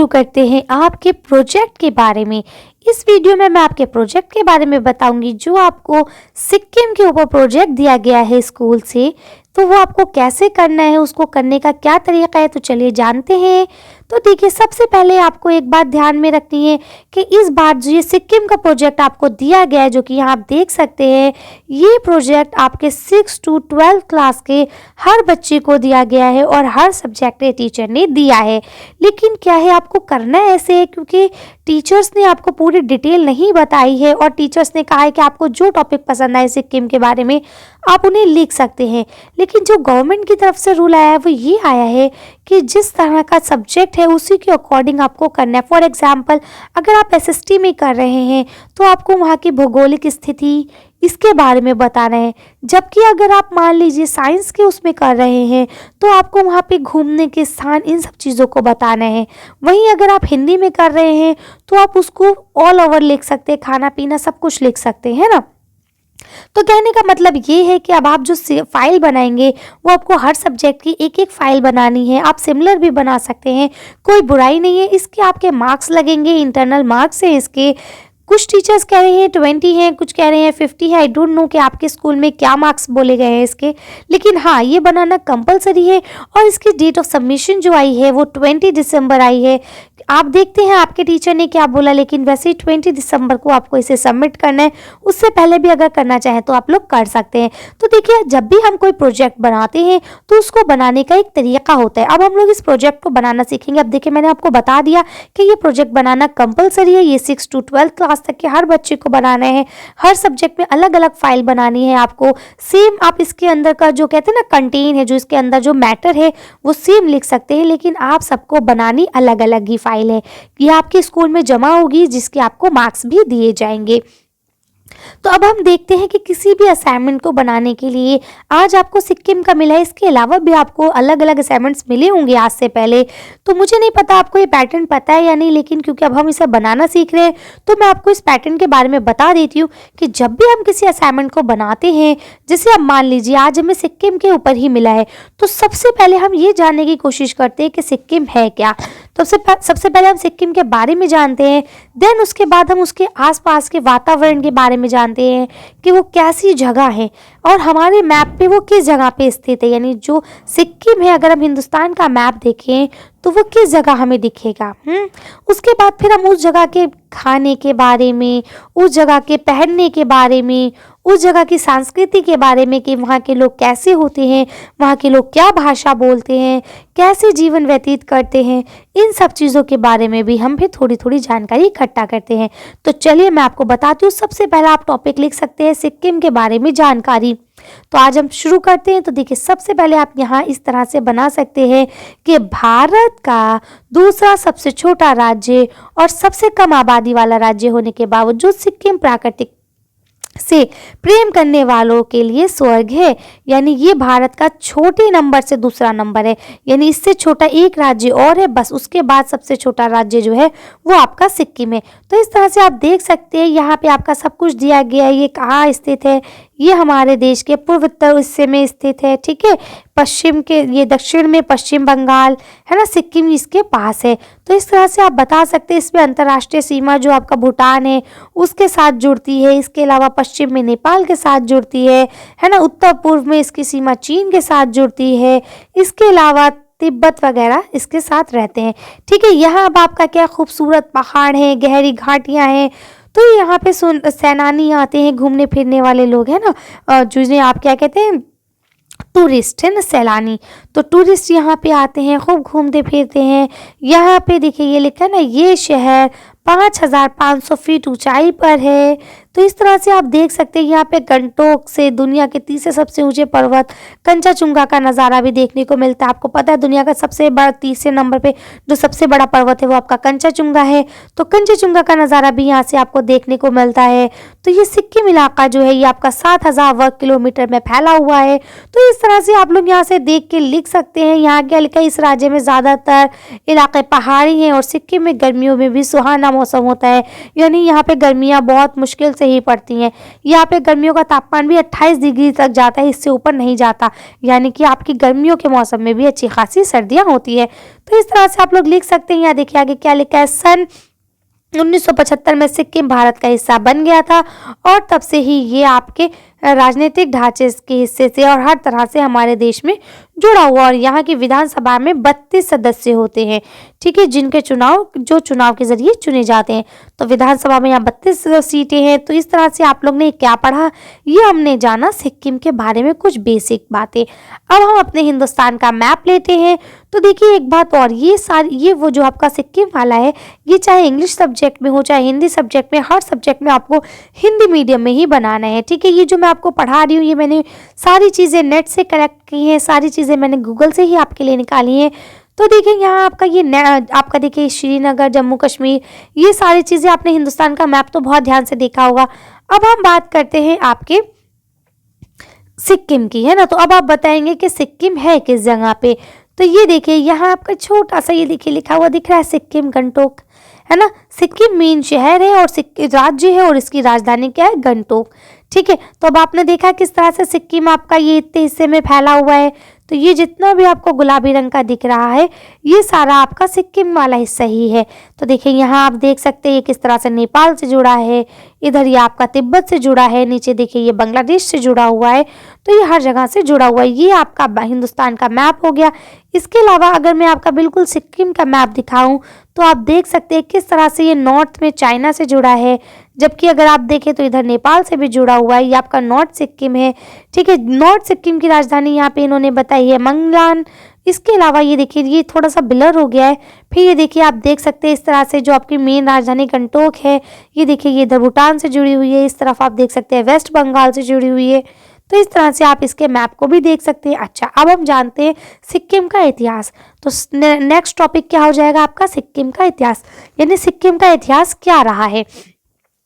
शुरू करते हैं आपके प्रोजेक्ट के बारे में। इस वीडियो में मैं आपके प्रोजेक्ट के बारे में बताऊंगी जो आपको सिक्किम के ऊपर प्रोजेक्ट दिया गया है स्कूल से। तो वो आपको कैसे करना है, उसको करने का क्या तरीका है, तो चलिए जानते हैं। तो देखिए, सबसे पहले आपको एक बात ध्यान में रखनी है कि इस बार जो ये सिक्किम का प्रोजेक्ट आपको दिया गया है, जो कि यहाँ आप देख सकते हैं, ये प्रोजेक्ट आपके 6 to 12 क्लास के हर बच्चे को दिया गया है और हर सब्जेक्ट के टीचर ने दिया है। लेकिन क्या है, आपको करना ऐसे है क्योंकि टीचर्स ने आपको पूरी डिटेल नहीं बताई है और टीचर्स ने कहा है कि आपको जो टॉपिक पसंद आए सिक्किम के बारे में आप उन्हें लिख सकते हैं। लेकिन जो गवर्नमेंट की तरफ से रूल आया है वो ये आया है कि जिस तरह का सब्जेक्ट है उसी के अकॉर्डिंग आपको करना है। फॉर एग्जांपल, अगर आप एसएसटी में कर रहे हैं तो आपको वहाँ की भौगोलिक स्थिति इसके बारे में बताना है, जबकि अगर आप मान लीजिए साइंस के उसमें कर रहे हैं तो आपको वहाँ पे घूमने के स्थान, इन सब चीज़ों को बताना है। वहीं अगर आप हिंदी में कर रहे हैं तो आप उसको ऑल ओवर लिख सकते हैं, खाना पीना सब कुछ लिख सकते हैं ना। तो कहने का मतलब ये है कि अब आप जो फाइल बनाएंगे वो आपको हर सब्जेक्ट की एक एक फाइल बनानी है। आप सिमिलर भी बना सकते हैं, कोई बुराई नहीं है। इसके आपके मार्क्स लगेंगे, इंटरनल मार्क्स हैं इसके। कुछ टीचर्स कह रहे हैं 20 हैं, कुछ कह रहे हैं 50 है। आई डोंट नो कि आपके स्कूल में क्या मार्क्स बोले गए हैं इसके, लेकिन हाँ, ये बनाना कंपलसरी है। और इसकी डेट ऑफ सबमिशन जो आई है वो 20 दिसंबर आई है। आप देखते हैं आपके टीचर ने क्या बोला, लेकिन वैसे ही 20 दिसंबर को आपको इसे सबमिट करना है। उससे पहले भी अगर करना चाहे तो आप लोग कर सकते हैं। तो देखिए, जब भी हम कोई प्रोजेक्ट बनाते हैं तो उसको बनाने का एक तरीका होता है। अब हम लोग इस प्रोजेक्ट को बनाना सीखेंगे। अब देखिए, मैंने आपको बता दिया कि ये प्रोजेक्ट बनाना कंपलसरी है। ये 6 to 12 क्लास तक के हर बच्चे को बनाना है। हर सब्जेक्ट में अलग अलग फाइल बनानी है आपको। सेम आप इसके अंदर का जो कहते हैं ना कंटेन है, जो इसके अंदर जो मैटर है वो सेम लिख सकते हैं, लेकिन आप सबको बनानी अलग अलग ही फाइल है। ये आपके स्कूल में जमा होगी, जिसके आपको मार्क्स भी दिए जाएंगे। तो अब हम देखते हैं कि किसी भी असाइनमेंट को बनाने के लिए आज आपको सिक्किम का मिला है, इसके अलावा भी आपको अलग अलग असाइनमेंट्स मिले होंगे आज से पहले। तो मुझे नहीं पता आपको ये पैटर्न पता है या नहीं, लेकिन क्योंकि अब हम इसे बनाना सीख रहे हैं तो मैं आपको इस पैटर्न के बारे में बता देती हूँ कि जब भी हम किसी असाइनमेंट को बनाते हैं, जैसे अब मान लीजिए आज हमें सिक्किम के ऊपर ही मिला है, तो सबसे पहले हम ये जानने की कोशिश करते हैं कि सिक्किम है क्या। तो सबसे पहले हम सिक्किम के बारे में जानते हैं, देन उसके बाद हम उसके आसपास के वातावरण के बारे में जानते हैं कि वो कैसी जगह है और हमारे मैप पे वो किस जगह पे स्थित है। यानी जो सिक्किम है, अगर हम हिंदुस्तान का मैप देखें तो वो किस जगह हमें दिखेगा। उसके बाद फिर हम उस जगह के खाने के बारे में, उस जगह के पहनने के बारे में, उस जगह की संस्कृति के बारे में कि वहाँ के लोग कैसे होते हैं, वहाँ के लोग क्या भाषा बोलते हैं, कैसे जीवन व्यतीत करते हैं, इन सब चीज़ों के बारे में भी हम फिर थोड़ी थोड़ी जानकारी इकट्ठा करते हैं। तो चलिए मैं आपको बताती हूँ। सबसे पहला आप टॉपिक लिख सकते हैं सिक्किम के बारे में जानकारी। तो आज हम शुरू करते हैं। तो देखिए, सबसे पहले आप यहाँ इस तरह से बना सकते हैं कि भारत का दूसरा सबसे छोटा राज्य और सबसे कम आबादी वाला राज्य होने के बावजूद सिक्किम प्राकृतिक से प्रेम करने वालों के लिए स्वर्ग है। यानी ये भारत का छोटे नंबर से दूसरा नंबर है, यानी इससे छोटा एक राज्य और है, बस उसके बाद सबसे छोटा राज्य जो है वो आपका सिक्किम है। तो इस तरह से आप देख सकते हैं, यहाँ पे आपका सब कुछ दिया गया है। ये कहाँ स्थित है, ये हमारे देश के पूर्व उत्तर हिस्से में स्थित है, ठीक है। पश्चिम के, ये दक्षिण में पश्चिम बंगाल है ना, सिक्किम इसके पास है। तो इस तरह से आप बता सकते हैं। इसमें अंतर्राष्ट्रीय सीमा जो आपका भूटान है उसके साथ जुड़ती है। इसके अलावा पश्चिम में नेपाल के साथ जुड़ती है ना। उत्तर पूर्व में इसकी सीमा चीन के साथ जुड़ती है। इसके अलावा तिब्बत वगैरह इसके साथ रहते हैं, ठीक है। यहाँ अब आपका क्या खूबसूरत पहाड़ है, गहरी घाटियाँ हैं। तो यहाँ पे सैलानी आते हैं, घूमने फिरने वाले लोग हैं ना, जिन्हें आप क्या कहते हैं, टूरिस्ट है ना, सैलानी। तो टूरिस्ट यहाँ पे आते हैं, खूब घूमते फिरते हैं। यहाँ पे देखिए ये लिखा है ना, ये शहर 5500 फीट ऊंचाई पर है। तो इस तरह से आप देख सकते हैं यहाँ पे गंगटोक से दुनिया के तीसरे सबसे ऊंचे पर्वत कंचनजुंगा का नज़ारा भी देखने को मिलता है। आपको पता है दुनिया का सबसे बड़ा, तीसरे नंबर पे जो सबसे बड़ा पर्वत है वो आपका कंचनजुंगा है। तो कंचनजुंगा का नज़ारा भी यहाँ से आपको देखने को मिलता है। तो ये सिक्किम इलाका जो है ये आपका 7000 वर्ग किलोमीटर में फैला हुआ है। तो इस तरह से आप लोग यहाँ से देख के लिख सकते हैं। यहाँ क्या लिखा है, इस राज्य में ज़्यादातर इलाके पहाड़ी हैं और सिक्किम में गर्मियों में भी सुहाना मौसम होता है। यानी यहाँ पे गर्मियाँ बहुत मुश्किल से से ही पड़ती हैं। यहाँ पे गर्मियों का तापमान भी 28 डिग्री तक जाता है, इससे ऊपर नहीं जाता, यानी कि आपकी गर्मियों के मौसम में भी अच्छी खासी सर्दियाँ होती है। तो इस तरह से आप लोग लिख सकते हैं। यहाँ देखिए आगे क्या लिखा है, सन 1975 में सिक्किम भारत का हिस्सा बन गया था और तब से ही ये आपके राजनीतिक ढांचे के हिस्से से और हर तरह से हमारे देश में जुड़ा हुआ। और यहाँ की विधानसभा में 32 सदस्य होते हैं, ठीक है, जिनके चुनाव के जरिए चुने जाते हैं। तो विधानसभा में यहाँ 32 सीटें हैं। तो इस तरह से आप लोग ने क्या पढ़ा, ये हमने जाना सिक्किम के बारे में कुछ बेसिक बातें। अब हम अपने हिंदुस्तान का मैप लेते हैं। तो देखिए एक बात और, ये वो जो आपका सिक्किम वाला है, ये चाहे इंग्लिश सब्जेक्ट में हो चाहे हिंदी सब्जेक्ट में, हर सब्जेक्ट में आपको हिंदी मीडियम में ही बनाना है, ठीक है। ये जो मैं आपको पढ़ा रही हूँ, ये मैंने सारी चीज़ें नेट से कलेक्ट की हैं, सारी चीज़ें मैंने गूगल से ही आपके लिए निकाली हैं। तो देखिए यहाँ आपका देखिए श्रीनगर, जम्मू कश्मीर, ये सारी चीज़ें आपने हिंदुस्तान का मैप तो बहुत ध्यान से देखा होगा। अब हम बात करते हैं आपके सिक्किम की, है ना। तो अब आप बताएंगे कि सिक्किम है किस जगह पे। तो ये देखिए यहाँ आपका छोटा सा ये देखिए लिखा हुआ दिख रहा है सिक्किम गंगटोक, है ना। सिक्किम मेन शहर है और राज्य है और इसकी राजधानी क्या है, गंगटोक, ठीक है। तो अब आपने देखा किस तरह से सिक्किम आपका ये इतने हिस्से में फैला हुआ है। तो ये जितना भी आपको गुलाबी रंग का दिख रहा है, ये सारा आपका सिक्किम वाला हिस्सा ही है। तो देखिए यहाँ आप देख सकते हैं किस तरह से नेपाल से जुड़ा है, इधर ये आपका तिब्बत से जुड़ा है, नीचे देखिए ये बांग्लादेश से जुड़ा हुआ है। तो ये हर जगह से जुड़ा हुआ है। ये आपका हिंदुस्तान का मैप हो गया। इसके अलावा अगर मैं आपका बिल्कुल सिक्किम का मैप दिखाऊं तो आप देख सकते हैं किस तरह से ये नॉर्थ में चाइना से जुड़ा है, जबकि अगर आप देखें तो इधर नेपाल से भी जुड़ा हुआ है। ये आपका नॉर्थ सिक्किम है, ठीक है। नॉर्थ सिक्किम की राजधानी यहाँ पे इन्होंने बताई है मंगलान। इसके अलावा ये देखिए ये थोड़ा सा ब्लर हो गया है। फिर ये देखिए आप देख सकते हैं इस तरह से जो आपकी मेन राजधानी गंगटोक है, ये देखिए ये इधर भूटान से जुड़ी हुई है, इस तरफ आप देख सकते हैं वेस्ट बंगाल से जुड़ी हुई है। तो इस तरह से आप इसके मैप को भी देख सकते हैं। अच्छा, अब हम जानते हैं सिक्किम का इतिहास। तो नेक्स्ट टॉपिक क्या हो जाएगा आपका, सिक्किम का इतिहास, यानी सिक्किम का इतिहास क्या रहा है।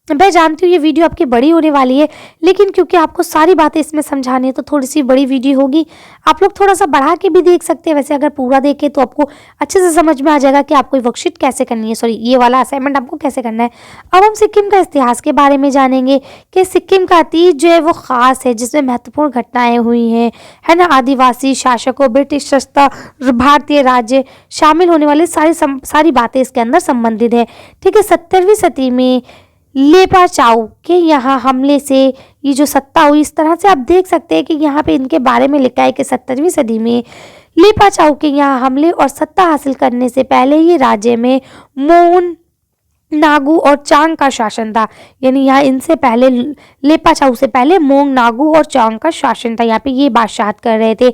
मैं जानती हूँ ये वीडियो आपकी बड़ी होने वाली है, लेकिन क्योंकि आपको सारी बातें इसमें समझानी है तो थोड़ी सी बड़ी वीडियो होगी। आप लोग थोड़ा सा बढ़ा के भी देख सकते हैं। वैसे अगर पूरा देखें तो आपको अच्छे से समझ में आ जाएगा कि आपको वर्कशीट कैसे करनी है, सॉरी ये वाला असाइनमेंट आपको कैसे करना है। अब हम सिक्किम का इतिहास के बारे में जानेंगे कि सिक्किम का अतीत जो है वो ख़ास है, जिसमें महत्वपूर्ण घटनाएँ हुई हैं, है ना। आदिवासी शासकों, ब्रिटिश सत्ता, भारतीय राज्य, शामिल होने वाली सारी बातें इसके अंदर संबंधित है, ठीक है। 17वीं सदी में लेपाचाऊ के यहाँ हमले से ये जो सत्ता हुई, इस तरह से आप देख सकते हैं कि यहाँ पे इनके बारे में लिखा है कि 17वीं सदी में लेपाचाऊ के यहाँ हमले और सत्ता हासिल करने से पहले ये राज्य में मोन, नागू और चांग का शासन था। यानी यहाँ इनसे पहले लेपाचाऊ से पहले मोंग, नागू और चांग का शासन था। यहाँ पे ये बादशाहत कर रहे थे।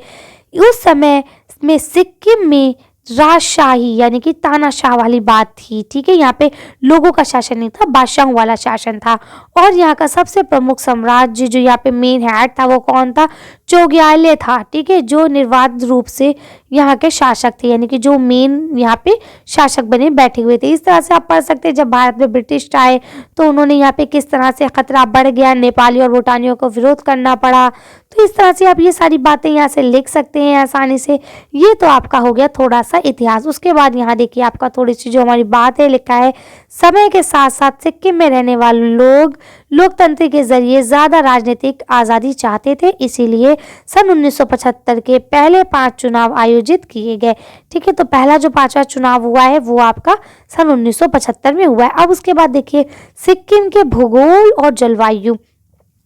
उस समय में सिक्किम में राजशाही यानी कि तानाशाह वाली बात थी, ठीक है। यहाँ पे लोगों का शासन नहीं था, बादशाहों वाला शासन था। और यहाँ का सबसे प्रमुख साम्राज्य जो यहाँ पे मेन हेड था वो कौन था, चोग्याले था, ठीक है, जो निर्वाध रूप से यहाँ के शासक थे, यानी कि जो मेन यहाँ पे शासक बने बैठे हुए थे। इस तरह से आप पढ़ सकते हैं जब भारत में ब्रिटिश आए तो उन्होंने यहाँ पे किस तरह से खतरा बढ़ गया, नेपाली और भूटानियों को विरोध करना पड़ा। तो इस तरह से आप ये सारी बातें यहाँ से लिख सकते हैं आसानी से। ये तो आपका हो गया थोड़ा सा इतिहास। उसके बाद यहाँ देखिए आपका थोड़ी सी जो हमारी बात है लिखा है, समय के साथ साथ सिक्किम में रहने वाले लोग लोकतंत्र के जरिए ज़्यादा राजनीतिक आज़ादी चाहते थे, इसीलिए सन 1975 के पहले 5 चुनाव आयोजित किए गए, ठीक है। तो पहला जो 5वां चुनाव हुआ है वो आपका सन 1975 में हुआ है। अब उसके बाद देखिए सिक्किम के भूगोल और जलवायु।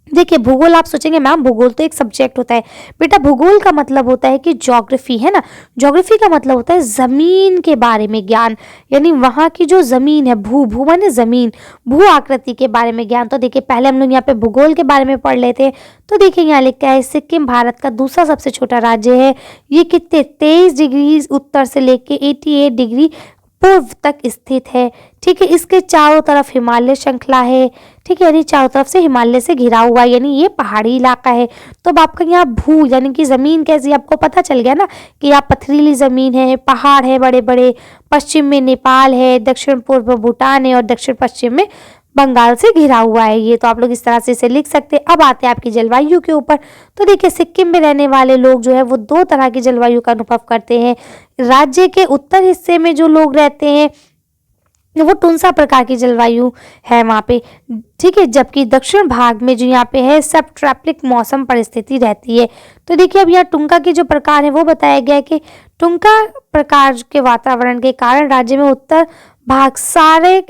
देखिए भूगोल, आप सोचेंगे मैम भूगोल तो एक सब्जेक्ट होता है। बेटा भूगोल का मतलब होता है कि ज्योग्राफी, है ना। ज्योग्राफी का मतलब होता है जमीन के बारे में ज्ञान, यानी वहाँ की जो जमीन है, भू माने जमीन, भू आकृति के बारे में ज्ञान। तो देखिए पहले हम लोग यहाँ पे भूगोल के बारे में पढ़ लेते हैं। तो देखिए यहाँ लिखा है सिक्किम भारत का दूसरा सबसे छोटा राज्य है। ये कितने 23 डिग्री उत्तर से लेके 88 डिग्री पूर्व तक स्थित है, ठीक है। इसके चारों तरफ हिमालय श्रृंखला है, ठीक है, यानी चारों तरफ से हिमालय से घिरा हुआ है, यानी ये पहाड़ी इलाका है। तो अब आपका यहाँ भू यानी कि ज़मीन कैसी, आपको पता चल गया ना कि यहाँ पथरीली ज़मीन है, पहाड़ है बड़े बड़े, पश्चिम में नेपाल है, दक्षिण पूर्व में भूटान है और दक्षिण पश्चिम में बंगाल से घिरा हुआ है। ये तो आप लोग इस तरह से इसे लिख सकते हैं। अब आते हैं आपकी जलवायु के ऊपर। तो देखिए सिक्किम में रहने वाले लोग जो है वो 2 तरह की जलवायु का अनुभव करते हैं। राज्य के उत्तर हिस्से में जो लोग रहते हैं वो टुनसा प्रकार की जलवायु है वहाँ पे, ठीक है। जबकि दक्षिण भाग में जो यहाँ पे है सब ट्रॉपिक मौसम परिस्थिति रहती है। तो देखिए अब यहाँ टुंका के जो प्रकार है वो बताया गया है कि टुंका प्रकार के वातावरण के कारण राज्य में उत्तर भाग सारे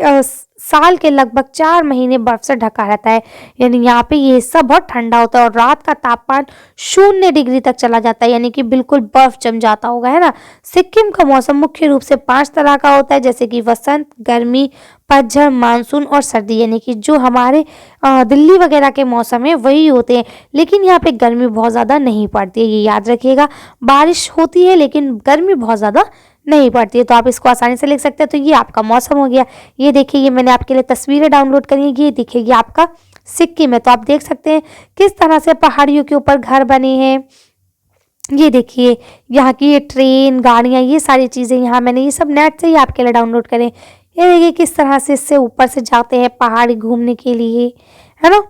साल के लगभग 4 महीने बर्फ से ढका रहता है। यानी यहाँ पे ये हिस्सा बहुत ठंडा होता है और रात का तापमान 0 डिग्री तक चला जाता है, यानी कि बिल्कुल बर्फ जम जाता होगा, है ना। सिक्किम का मौसम मुख्य रूप से 5 तरह का होता है, जैसे कि वसंत, गर्मी, पतझड़, मानसून और सर्दी। यानी कि जो हमारे दिल्ली वगैरह के मौसम है वही होते हैं, लेकिन यहाँ पे गर्मी बहुत ज़्यादा नहीं पड़ती है, ये याद रखिएगा। बारिश होती है लेकिन गर्मी बहुत ज़्यादा नहीं पड़ती है, तो आप इसको आसानी से लिख सकते हैं। तो ये आपका मौसम हो गया। ये देखिए, ये मैंने आपके लिए तस्वीरें डाउनलोड करी है, ये देखिए ये आपका सिक्किम है। तो आप देख सकते हैं किस तरह से पहाड़ियों के ऊपर घर बने हैं। ये देखिए यहाँ की ये ट्रेन, गाड़ियाँ, ये सारी चीज़ें यहाँ मैंने ये सब नेट से ही आपके लिए डाउनलोड करें। ये देखिए किस तरह से इससे ऊपर से जाते हैं पहाड़ी घूमने के लिए, है ना।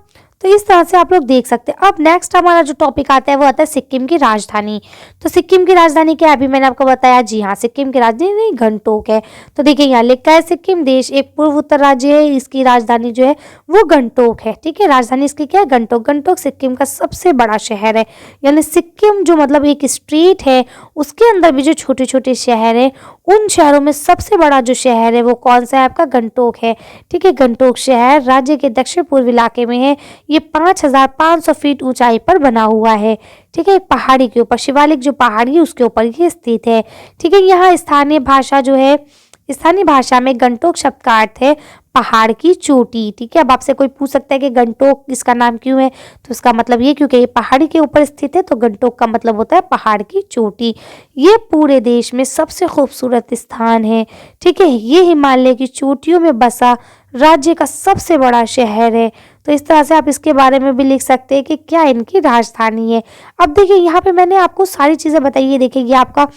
तो इस तरह से आप लोग देख सकते हैं। अब नेक्स्ट हमारा जो टॉपिक आता है वो आता है सिक्किम की राजधानी। तो सिक्किम की राजधानी क्या है, अभी मैंने आपको बताया, जी हाँ, सिक्किम की राजधानी गंगटोक है। तो देखिए यहाँ लिखा है सिक्किम देश एक पूर्व उत्तर राज्य है, इसकी राजधानी जो है वो गंगटोक है, ठीक है। राजधानी इसकी क्या है, गंगटोक। गंगटोक सिक्किम का सबसे बड़ा शहर है। यानी सिक्किम जो मतलब एक स्टेट है उसके अंदर भी जो छोटे छोटे शहर है, उन शहरों में सबसे बड़ा जो शहर है वो कौन सा है, आपका गंगटोक है, ठीक है। गंगटोक शहर राज्य के दक्षिण पूर्व इलाके में है। ये 5500 फीट ऊंचाई पर बना हुआ है, ठीक है। एक पहाड़ी के ऊपर, शिवालिक जो पहाड़ी है उसके ऊपर ये स्थित है, ठीक है। यहाँ स्थानीय भाषा जो है, स्थानीय भाषा में गंगटोक शब्द का अर्थ है पहाड़ की चोटी, ठीक है। अब आपसे कोई पूछ सकता है कि गंगटोक इसका नाम क्यों है, तो इसका मतलब ये क्योंकि ये पहाड़ी के ऊपर स्थित है, तो गंगटोक का मतलब होता है पहाड़ की चोटी। ये पूरे देश में सबसे खूबसूरत स्थान है, ठीक है। ये हिमालय की चोटियों में बसा राज्य का सबसे बड़ा शहर है। तो इस तरह से आप इसके बारे में भी लिख सकते हैं कि क्या इनकी राजधानी है। अब देखिए यहाँ पे मैंने आपको सारी चीजें बताई है, देखिए ये आपका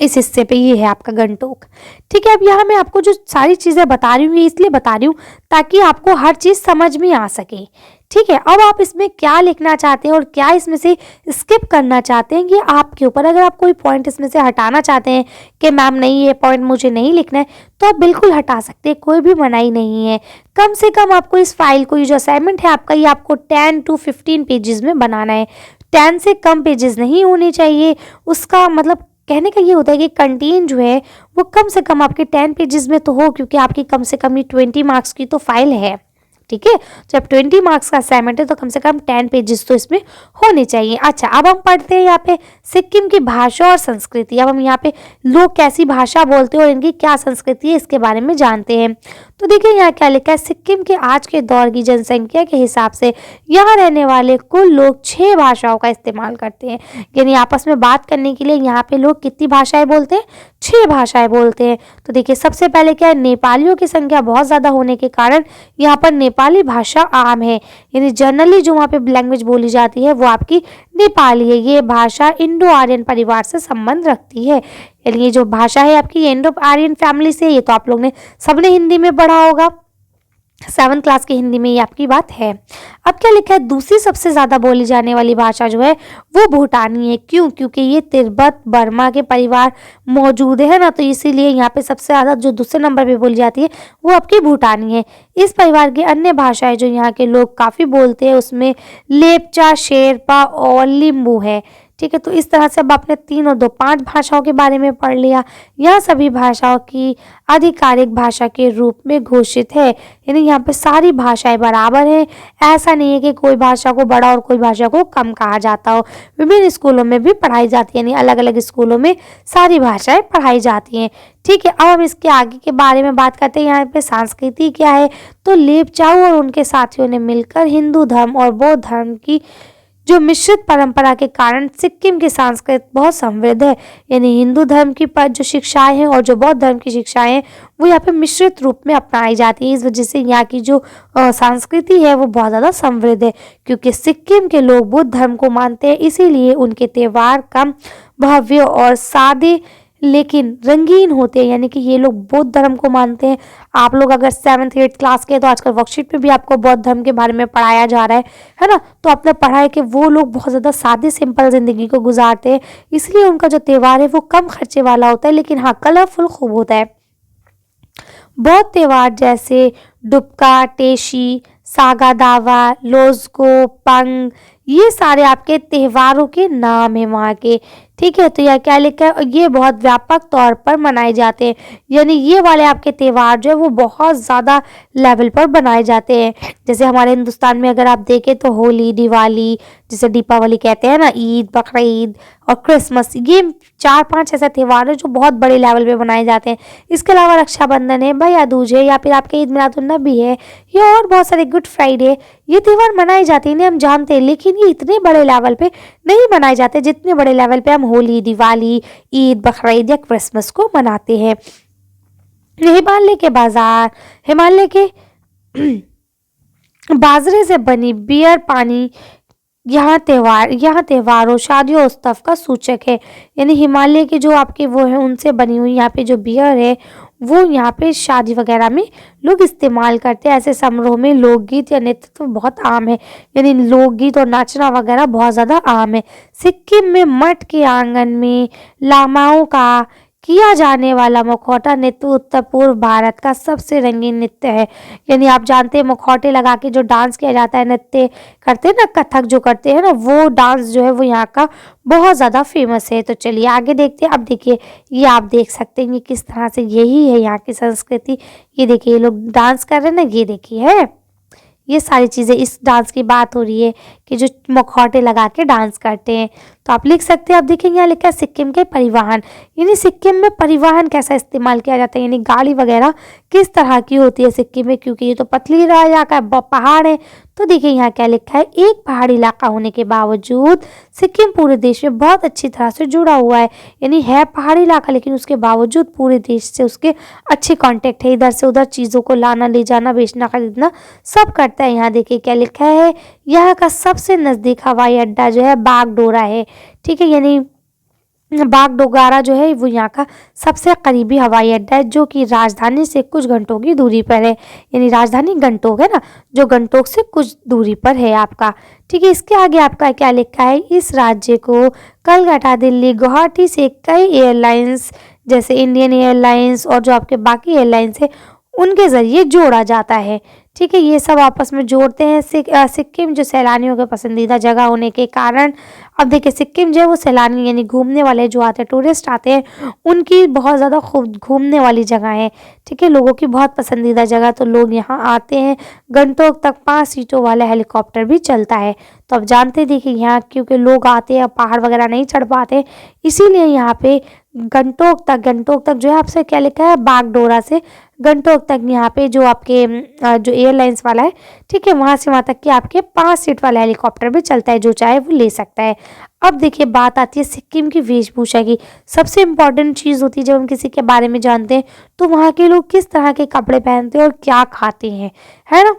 इस हिस्से पे ये है आपका गंगटोक, ठीक है। अब यहाँ मैं आपको जो सारी चीजें बता रही हूँ ये इसलिए बता रही हूँ ताकि आपको हर चीज समझ में आ सके, ठीक है। अब आप इसमें क्या लिखना चाहते हैं और क्या इसमें से स्किप करना चाहते हैं ये आपके ऊपर। अगर आप कोई पॉइंट इसमें से हटाना चाहते हैं कि मैम नहीं ये पॉइंट मुझे नहीं लिखना है, तो आप बिल्कुल हटा सकते हैं, कोई भी मनाही नहीं है। कम से कम आपको इस फाइल को, ये जो असाइनमेंट है आपका, ये आपको 10 to 15 पेजेस में बनाना है। 10 से कम पेजेस नहीं होने चाहिए। उसका मतलब कहने का ये होता है कि कंटेंट जो है वो कम से कम आपके 10 पेजेस में तो हो, क्योंकि आपकी कम से कम ये 20 मार्क्स की तो फाइल है, ठीक है। जब 20 मार्क्स का असाइनमेंट है तो कम से कम 10 पेजेस तो इसमें होने चाहिए। अच्छा, अब हम पढ़ते हैं यहाँ पे सिक्किम की भाषा और संस्कृति। अब हम यहाँ पे लोग कैसी भाषा बोलते हैं और इनकी क्या संस्कृति है इसके बारे में जानते हैं। तो देखिए यहाँ क्या लिखा है, सिक्किम के आज के दौर की जनसंख्या के हिसाब से यहाँ रहने वाले कुल लोग 6 भाषाओं का इस्तेमाल करते हैं। यानी आपस में बात करने के लिए यहाँ पे लोग कितनी भाषाएं बोलते हैं, 6 भाषाएं बोलते हैं। तो देखिए सबसे पहले क्या है, नेपालियों की संख्या बहुत ज्यादा होने के कारण यहाँ पर नेपाली भाषा आम है। यानी जनरली जो वहाँ पे लैंग्वेज बोली जाती है वो आपकी नेपाली है। ये भाषा इंडो आर्यन परिवार से संबंध रखती है। यानी ये जो भाषा है आपकी इंडो आर्यन फैमिली से, ये तो आप लोग ने सबने हिंदी में पढ़ा होगा, 7th क्लास की हिंदी में ये आपकी बात है। अब क्या लिखा है, दूसरी सबसे ज्यादा बोली जाने वाली भाषा जो है वो भूटानी है। क्यों? क्योंकि ये तिब्बत बर्मा के परिवार मौजूद है ना, तो इसीलिए यहाँ पे सबसे ज्यादा जो दूसरे नंबर पे बोली जाती है वो आपकी भूटानी है। इस परिवार की अन्य भाषाएं जो यहाँ के लोग काफी बोलते हैं उसमें लेपचा, शेरपा और लिम्बू है, ठीक है। तो इस तरह से अब आपने 3 और 2 5 भाषाओं के बारे में पढ़ लिया। यह सभी भाषाओं की आधिकारिक भाषा के रूप में घोषित है। यानी यहाँ पे सारी भाषाएं बराबर हैं। ऐसा नहीं है कि कोई भाषा को बड़ा और कोई भाषा को कम कहा जाता हो। विभिन्न स्कूलों में भी पढ़ाई जाती है, यानी अलग अलग स्कूलों में सारी भाषाएं पढ़ाई जाती हैं, ठीक है। अब हम इसके आगे के बारे में बात करते हैं। यहाँ पे संस्कृति क्या है, तो लेपचाओ और उनके साथियों ने मिलकर हिंदू धर्म और बौद्ध धर्म की जो मिश्रित परंपरा के कारण सिक्किम की संस्कृति बहुत समृद्ध है। यानी हिंदू धर्म की जो शिक्षाएं हैं और जो बौद्ध धर्म की शिक्षाएं हैं वो यहाँ पे मिश्रित रूप में अपनाई जाती है। इस वजह से यहाँ की जो संस्कृति है वो बहुत ज़्यादा समृद्ध है। क्योंकि सिक्किम के लोग बुद्ध धर्म को मानते हैं, इसीलिए उनके त्यौहार कम भव्य और सादे लेकिन रंगीन होते हैं। यानी कि ये लोग बौद्ध धर्म को मानते हैं। आप लोग अगर 7th 8th क्लास के, तो आजकल वर्कशीट में भी आपको बौद्ध धर्म के बारे में पढ़ाया जा रहा है ना। तो आपने पढ़ा है कि वो लोग बहुत ज़्यादा सादे सिंपल जिंदगी को गुजारते हैं, इसलिए उनका जो त्यौहार है वो कम खर्चे वाला होता है, लेकिन हाँ कलरफुल खूब होता है। बहुत त्योहार जैसे डुबका, टेशी, सागा दावा, लोज़को, पंग, ये सारे आपके त्योहारों के नाम हैं वहाँ के। ठीक है, तो यह क्या लिखा है, ये बहुत व्यापक तौर पर मनाए जाते हैं। यानी ये वाले आपके त्योहार जो है वो बहुत ज़्यादा लेवल पर बनाए जाते हैं। जैसे हमारे हिंदुस्तान में अगर आप देखें तो होली, दिवाली, जिसे दीपावली कहते हैं ना, ईद, बकरीद और क्रिसमस, ये 4-5 ऐसे त्योहार हैं जो बहुत बड़े लेवल पे मनाए जाते हैं। इसके अलावा रक्षाबंधन है, भैया दूज है, या फिर आपके ईद मिलादुन्नबी है, या और बहुत सारे गुड फ्राइडे, ये त्योहार मनाए जाते हैं, इन्हें हम जानते हैं, लेकिन ये इतने बड़े लेवल पे नहीं मनाए जाते जितने बड़े लेवल पे हम होली, दिवाली, ईद, बकरीद या क्रिसमस को मनाते हैं। हिमालय के बाजार, हिमालय के बाजरे से बनी बियर पानी यहाँ त्योहारों, शादियों, उत्सव का सूचक है। यानी हिमालय के जो आपके वो है उनसे बनी हुई यहाँ पे जो बियर है वो यहाँ पे शादी वगैरह में लोग इस्तेमाल करते हैं। ऐसे समारोह में लोकगीत या नृत्य तो बहुत आम है, यानी लोकगीत और नाचना वगैरह बहुत ज़्यादा आम है। सिक्किम में मठ के आंगन में लामाओं का किया जाने वाला मुखौटा नृत्य उत्तर पूर्व भारत का सबसे रंगीन नृत्य है। यानी आप जानते हैं मुखौटे लगा के जो डांस किया जाता है, नृत्य करते हैं ना, कथक जो करते हैं ना, वो डांस जो है वो यहाँ का बहुत ज़्यादा फेमस है। तो चलिए आगे देखते हैं। अब देखिए ये आप देख सकते हैं ये किस तरह से, यही है यहाँ की संस्कृति। ये देखिए ये लोग डांस कर रहे हैं ना, ये देखिए है, ये सारी चीज़ें, इस डांस की बात हो रही है कि जो मुखौटे लगा के डांस करते हैं। तो आप लिख सकते हैं, आप देखेंगे यहाँ लिखा है सिक्किम के परिवहन, यानी सिक्किम में परिवहन कैसा इस्तेमाल किया जाता है, यानी गाड़ी वगैरह किस तरह की होती है सिक्किम में, क्योंकि ये तो पतली इलाका है, पहाड़ है। तो देखिए यहाँ क्या लिखा है, एक पहाड़ी इलाका होने के बावजूद सिक्किम पूरे देश में बहुत अच्छी तरह से जुड़ा हुआ है। यानी है पहाड़ी इलाका लेकिन उसके बावजूद पूरे देश से उसके अच्छे कांटेक्ट है, इधर से उधर चीज़ों को लाना, ले जाना, बेचना, खरीदना सब करता है। यहाँ देखिए क्या लिखा है, यहाँ का सबसे नज़दीक हवाई अड्डा जो है बागडोरा है। ठीक है, यानी बागडोगरा जो है वो यहाँ का सबसे करीबी हवाई अड्डा है, जो कि राजधानी से कुछ घंटों की दूरी पर है। यानी राजधानी गंटोक है ना, जो गंटोक से कुछ दूरी पर है आपका। ठीक है, इसके आगे आपका क्या लिखा है, इस राज्य को कलकत्ता, दिल्ली, गुवाहाटी से कई एयरलाइंस जैसे इंडियन एयरलाइंस और जो आपके बाकी एयरलाइंस है उनके ज़रिए जोड़ा जाता है। ठीक है, ये सब आपस में जोड़ते हैं। सिक्किम जो सैलानियों के पसंदीदा जगह होने के कारण, अब देखिए सिक्किम जो है वो सैलानी यानी घूमने वाले जो आते हैं, टूरिस्ट आते हैं, उनकी बहुत ज़्यादा खूब घूमने वाली जगह है। ठीक है, लोगों की बहुत पसंदीदा जगह, तो लोग यहाँ आते हैं। गंटोक तक 5 सीटों वाला हेलीकॉप्टर भी चलता है। तो अब जानते देखिए यहाँ क्योंकि लोग आते हैं, पहाड़ वगैरह नहीं चढ़ पाते, इसीलिए यहाँ पे गंटोक तक जो है आपसे क्या लिखा है, बागडोरा से गंटोक तक यहाँ पे जो आपके जो एयरलाइंस वाला है, ठीक है, वहाँ से वहाँ तक कि आपके 5 सीट वाला हेलीकॉप्टर भी चलता है, जो चाहे वो ले सकता है। अब देखिए बात आती है सिक्किम की वेशभूषा की। सबसे इम्पॉर्टेंट चीज़ होती है जब हम किसी के बारे में जानते हैं तो वहाँ के लोग किस तरह के कपड़े पहनते हैं और क्या खाते हैं, है ना।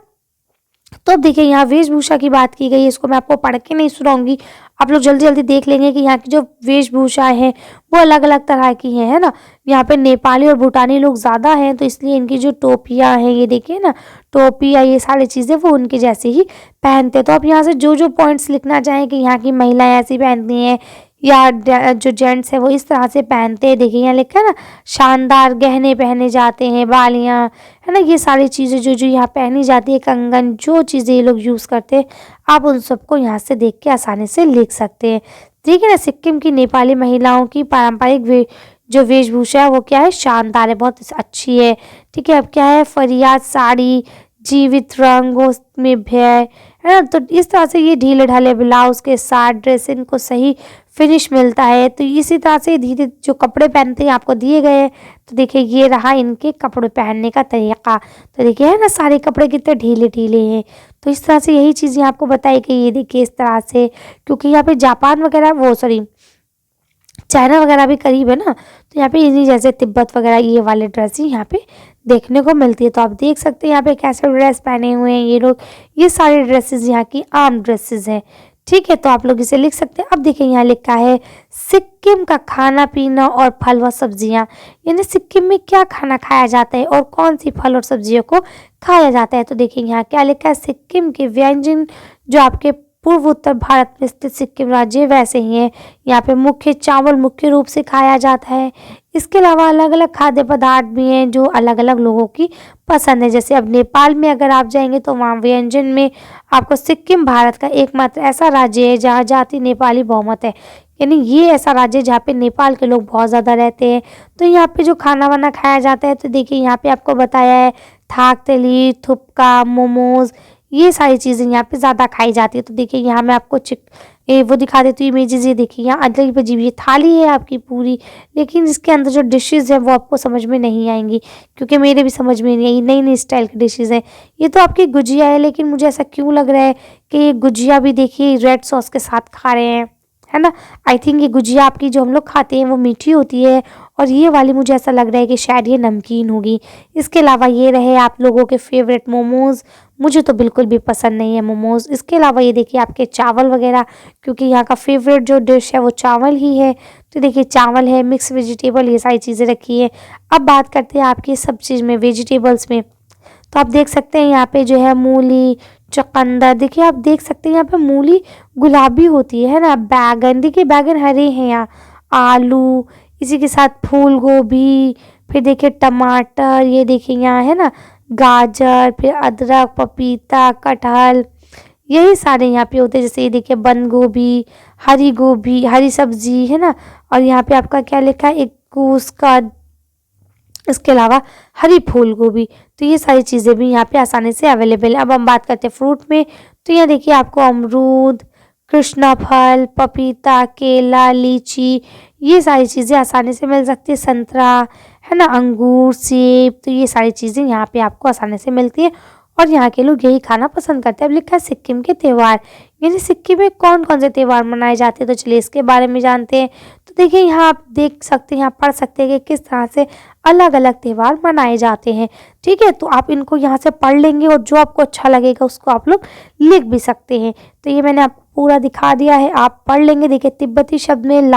तो अब देखिए यहाँ वेशभूषा की बात की गई है, इसको मैं आपको पढ़ के नहीं सुनाऊंगी, आप लोग जल्दी जल्दी देख लेंगे कि यहाँ की जो वेशभूषा है वो अलग अलग तरह की है ना। यहाँ पे नेपाली और भूटानी लोग ज़्यादा हैं, तो इसलिए इनकी जो टोपियाँ हैं, ये देखिए ना, टोपियाँ, ये सारी चीज़ें वो उनके जैसे ही पहनते हैं। तो आप यहाँ से जो जो पॉइंट्स लिखना चाहें कि यहाँ की महिलाएं ऐसी पहनती हैं या जो जेंट्स है वो इस तरह से पहनते हैं, देखिए यहाँ लिखा है ना, शानदार गहने पहने जाते हैं, बालियाँ, है ना, ये सारी चीज़ें जो जो यहाँ पहनी जाती है, कंगन, जो चीज़ें ये लोग यूज़ करते हैं, आप उन सबको यहाँ से देख के आसानी से लिख सकते हैं। ठीक है ना। सिक्किम की नेपाली महिलाओं की पारंपरिक जो वेशभूषा है वो क्या है, शानदार है, बहुत अच्छी है। ठीक है, अब क्या है, फरियाद साड़ी, जीवित रंगों में भय, है ना। तो इस तरह से ये ढीले ढाले ब्लाउज के साथ ड्रेस इनको सही फिनिश मिलता है। तो इसी तरह से धीरे जो कपड़े पहनते हैं आपको दिए गए हैं। तो देखिए ये रहा इनके कपड़े पहनने का तरीका। तो देखिए है ना, सारे कपड़े कितने ढीले ढीले हैं। तो इस तरह से यही चीज़ें आपको बताई कि ये देखिए इस तरह से, क्योंकि यहाँ पे जापान वगैरह वो सॉरी चाइना वगैरह भी करीब है ना, तो यहाँ पे इन्हीं जैसे तिब्बत वगैरह ये वाले ड्रेस ही यहाँ पे देखने को मिलती है। तो आप देख सकते हैं यहाँ पे कैसे ड्रेस पहने हुए हैं ये लोग। ये सारे ड्रेसेस यहाँ की आम ड्रेसेस हैं। ठीक है, तो आप लोग इसे लिख सकते हैं। अब देखिए यहाँ लिखा है सिक्किम का खाना पीना और फल व सब्जियाँ, यानी सिक्किम में क्या खाना खाया जाता है और कौन सी फल और सब्जियों को खाया जाता है। तो देखिए यहाँ क्या लिखा है, सिक्किम के व्यंजन जो आपके पूर्व उत्तर भारत में स्थित सिक्किम राज्य वैसे ही है। यहाँ पे मुख्य चावल मुख्य रूप से खाया जाता है। इसके अलावा अलग अलग खाद्य पदार्थ भी हैं जो अलग अलग लोगों की पसंद है। जैसे अब नेपाल में अगर आप जाएंगे तो वहाँ व्यंजन में आपको सिक्किम भारत का एकमात्र ऐसा राज्य है जहाँ जाति नेपाली बहुमत है। यानी ये ऐसा राज्य है जहाँ पे नेपाल के लोग बहुत ज़्यादा रहते हैं। तो यहाँ पे जो खाना वाना खाया जाता है तो देखिए यहाँ पे आपको बताया है थाक तली, थुपका, मोमोज, ये सारी चीज़ें यहाँ पे ज़्यादा खाई जाती है। तो देखिए यहाँ मैं आपको वो दिखा देती हूँ इमेजेस। ये देखिए यहाँ अदरक भजी हुई थाली है आपकी पूरी, लेकिन इसके अंदर जो डिशेज़ है वो आपको समझ में नहीं आएंगी, क्योंकि मेरे भी समझ में नहीं आई। नई नई स्टाइल की डिशेज़ है। ये तो आपकी गुजिया है, लेकिन मुझे ऐसा क्यों लग रहा है कि ये गुजिया भी देखिए रेड सॉस के साथ खा रहे हैं, है ना। आई थिंक ये गुजिया आपकी जो हम लोग खाते हैं वो मीठी होती है, और ये वाली मुझे ऐसा लग रहा है कि शायद ये नमकीन होगी। इसके अलावा ये रहे आप लोगों के फेवरेट मोमोज़, मुझे तो बिल्कुल भी पसंद नहीं है मोमोज़। इसके अलावा ये देखिए आपके चावल वगैरह, क्योंकि यहाँ का फेवरेट जो डिश है वो चावल ही है। तो देखिए चावल है, मिक्स वेजिटेबल, ये सारी चीज़ें रखी है। अब बात करते हैं आपकी सब चीज़ में वेजिटेबल्स में। तो आप देख सकते हैं यहाँ पे जो है मूली, चुकंदर, देखिए आप देख सकते हैं यहाँ पे मूली गुलाबी होती है ना। बैगन, देखिए बैगन हरे हैं यहाँ, आलू, इसी के साथ फूल गोभी, फिर देखिए टमाटर, ये देखिए यहाँ है ना गाजर, फिर अदरक, पपीता, कटहल, यही सारे यहाँ पे होते हैं। जैसे ये देखिए बंद गोभी, हरी सब्जी है ना। और यहाँ पे आपका क्या लिखा है, एक कूस का, इसके अलावा हरी फूल गोभी। तो ये सारी चीज़ें भी यहाँ पे आसानी से अवेलेबल है। अब हम बात करते हैं फ्रूट में। तो यहाँ देखिए आपको अमरूद, कृष्णा फल, पपीता, केला, लीची, ये सारी चीज़ें आसानी से मिल सकती है। संतरा है ना, अंगूर, सेब, तो ये सारी चीज़ें यहाँ पे आपको आसानी से मिलती है, और यहाँ के लोग यही खाना पसंद करते हैं। अब लिखा है सिक्किम के त्यौहार, यानी सिक्किम में कौन कौन से त्यौहार मनाए जाते हैं। तो चलिए इसके बारे में जानते हैं। तो देखिए यहाँ आप देख सकते हैं, यहाँ पढ़ सकते हैं कि किस तरह से अलग अलग त्यौहार मनाए जाते हैं। ठीक है, तो आप इनको यहाँ से पढ़ लेंगे, और जो आपको अच्छा लगेगा उसको आप लोग लिख भी सकते हैं। तो ये मैंने आपको पूरा दिखा दिया है, आप पढ़ लेंगे। देखिए तिब्बती शब्द में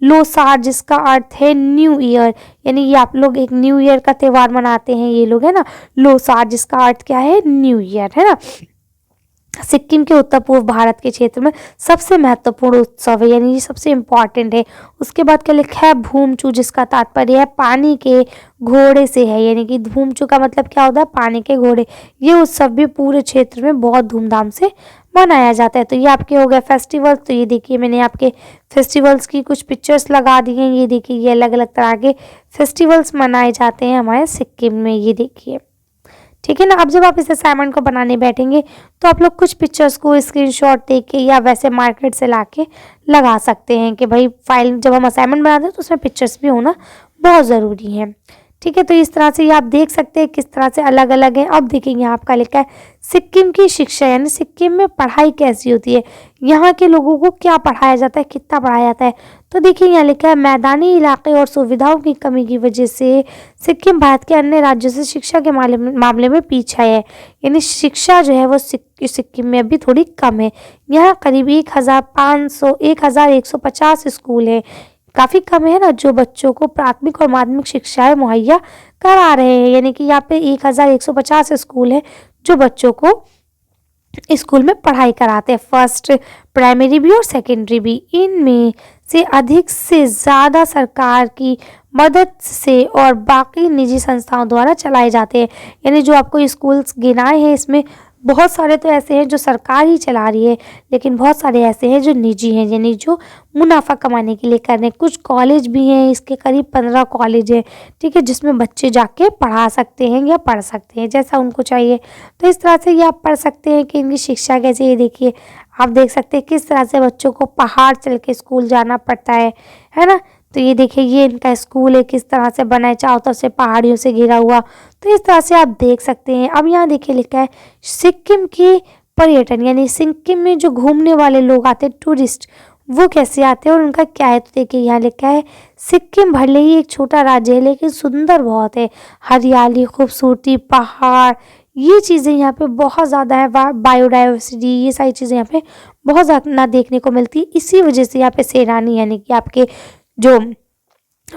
लोसार, जिसका अर्थ है न्यू ईयर, यानी ये आप लोग एक न्यू ईयर का त्यौहार मनाते हैं ये लोग, है ना। लोसार जिसका अर्थ क्या है, न्यू ईयर, है ना। सिक्किम के उत्तर पूर्व भारत के क्षेत्र में सबसे महत्वपूर्ण उत्सव है, यानी ये सबसे इम्पॉर्टेंट है। उसके बाद क्या लिखा है, भूमचू, जिसका तात्पर्य है पानी के घोड़े से है, यानी कि भूमचू का मतलब क्या होता है, पानी के घोड़े। ये उत्सव भी पूरे क्षेत्र में बहुत धूमधाम से मनाया जाता है। तो ये आपके हो गए फेस्टिवल। तो ये देखिए मैंने आपके फेस्टिवल्स की कुछ पिक्चर्स लगा दी हैं। ये देखिए ये अलग अलग तरह के फेस्टिवल्स मनाए जाते हैं हमारे सिक्किम में, ये देखिए। ठीक है ना। अब जब आप इस असाइनमेंट को बनाने बैठेंगे तो आप लोग कुछ पिक्चर्स को स्क्रीनशॉट देके या वैसे मार्केट से लाके लगा सकते हैं कि भाई फाइल जब हम असाइनमेंट बनाते हैं तो उसमें पिक्चर्स भी होना बहुत ज़रूरी है। ठीक है, तो इस तरह से ये आप देख सकते हैं किस तरह से अलग अलग हैं। अब देखेंगे यहाँ आपका लिखा है सिक्किम की शिक्षा, यानी सिक्किम में पढ़ाई कैसी होती है, यहाँ के लोगों को क्या पढ़ाया जाता है, कितना पढ़ाया जाता है। तो देखिए यहाँ लिखा है मैदानी इलाके और सुविधाओं की कमी की वजह से सिक्किम भारत के अन्य राज्यों से शिक्षा के मामले में पीछा है, यानी शिक्षा जो है वो सिक्किम में अभी थोड़ी कम है। यहाँ करीब 1150 स्कूल है, काफ़ी कम है ना, जो बच्चों को प्राथमिक और माध्यमिक शिक्षाएं मुहैया करा रहे हैं। यानी कि यहाँ पे 1150 स्कूल है जो बच्चों को स्कूल में पढ़ाई कराते हैं, फर्स्ट प्राइमरी भी और सेकेंडरी भी। इनमें से अधिक से ज़्यादा सरकार की मदद से और बाकी निजी संस्थाओं द्वारा चलाए जाते हैं। यानी जो आपको स्कूल्स गिनाए हैं इसमें बहुत सारे तो ऐसे हैं जो सरकार ही चला रही है, लेकिन बहुत सारे ऐसे हैं जो निजी हैं, यानी जो मुनाफा कमाने के लिए कर रहे हैं। कुछ कॉलेज भी हैं, इसके करीब 15 कॉलेज हैं, ठीक है, जिसमें बच्चे जाके पढ़ा सकते हैं या पढ़ सकते हैं जैसा उनको चाहिए। तो इस तरह से ये आप पढ़ सकते हैं कि इनकी शिक्षा कैसे। ये देखिए आप देख सकते हैं किस तरह से बच्चों को पहाड़ चल के स्कूल जाना पड़ता है ना। तो ये देखिए ये इनका स्कूल है, किस तरह से बना है, चारों तरफ से पहाड़ियों से घिरा हुआ। तो इस तरह से आप देख सकते हैं। अब यहाँ देखिए लिखा है सिक्किम की पर्यटन, यानी सिक्किम में जो घूमने वाले लोग आते हैं, टूरिस्ट, वो कैसे आते हैं और उनका क्या है। तो देखिए यहाँ लिखा है सिक्किम भले ही एक छोटा राज्य है लेकिन सुंदर बहुत है, हरियाली, खूबसूरती, पहाड़, ये चीज़ें यहाँ पे बहुत ज़्यादा है। बायोडाइवर्सिटी, ये सारी चीज़ें यहाँ पे बहुत ज़्यादा देखने को मिलती है। इसी वजह से यहाँ पे सैलानी यानी कि आपके जो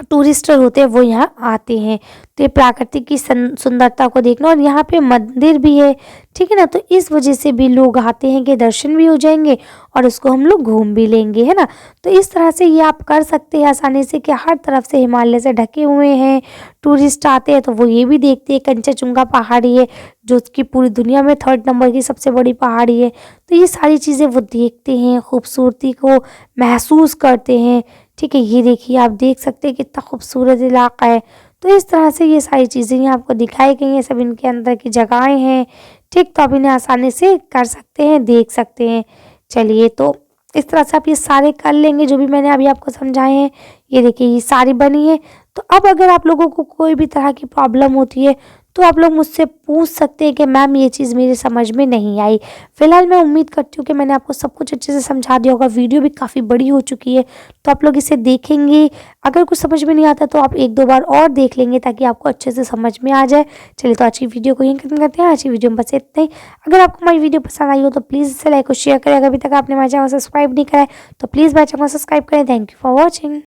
टूरिस्टर होते हैं वो यहाँ आते हैं। तो ये प्राकृतिक की सुंदरता को देखना, और यहाँ पे मंदिर भी है, ठीक है ना। तो इस वजह से भी लोग आते हैं कि दर्शन भी हो जाएंगे और उसको हम लोग घूम भी लेंगे, है ना। तो इस तरह से ये आप कर सकते हैं आसानी से कि हर तरफ से हिमालय से ढके हुए हैं। टूरिस्ट आते हैं तो वो ये भी देखते हैं, कंचनजंगा पहाड़ी है जो कि पूरी दुनिया में 3rd नंबर की सबसे बड़ी पहाड़ी है। तो ये सारी चीज़ें वो देखते हैं, खूबसूरती को महसूस करते हैं, ठीक है। ये देखिए, आप देख सकते हैं कितना खूबसूरत इलाका है। तो इस तरह से ये सारी चीज़ें यहाँ आपको दिखाई गई हैं, सब इनके अंदर की जगहें हैं, ठीक। तो आप इन्हें आसानी से कर सकते हैं, देख सकते हैं। चलिए, तो इस तरह से आप ये सारे कर लेंगे जो भी मैंने अभी आपको समझाए हैं। ये देखिए, ये सारी बनी है। तो अब अगर आप लोगों को कोई भी तरह की प्रॉब्लम होती है तो आप लोग मुझसे पूछ सकते हैं कि मैम ये चीज़ मेरे समझ में नहीं आई। फिलहाल मैं उम्मीद करती हूँ कि मैंने आपको सब कुछ अच्छे से समझा दिया होगा। वीडियो भी काफ़ी बड़ी हो चुकी है, तो आप लोग इसे देखेंगे। अगर कुछ समझ में नहीं आता तो आप 1-2 बार और देख लेंगे ताकि आपको अच्छे से समझ में आ जाए। चलिए, तो आज की वीडियो को यहीं खत्म करते हैं। आज की वीडियो में बस इतना ही। अगर आपको हमारी वीडियो पसंद आई हो तो प्लीज़ इसे लाइक और शेयर करें। अगर अभी तक आपने हमारे चैनल को सब्सक्राइब नहीं करा है तो प्लीज़ मेरे चैनल को सब्सक्राइब करें। Thank you for watching.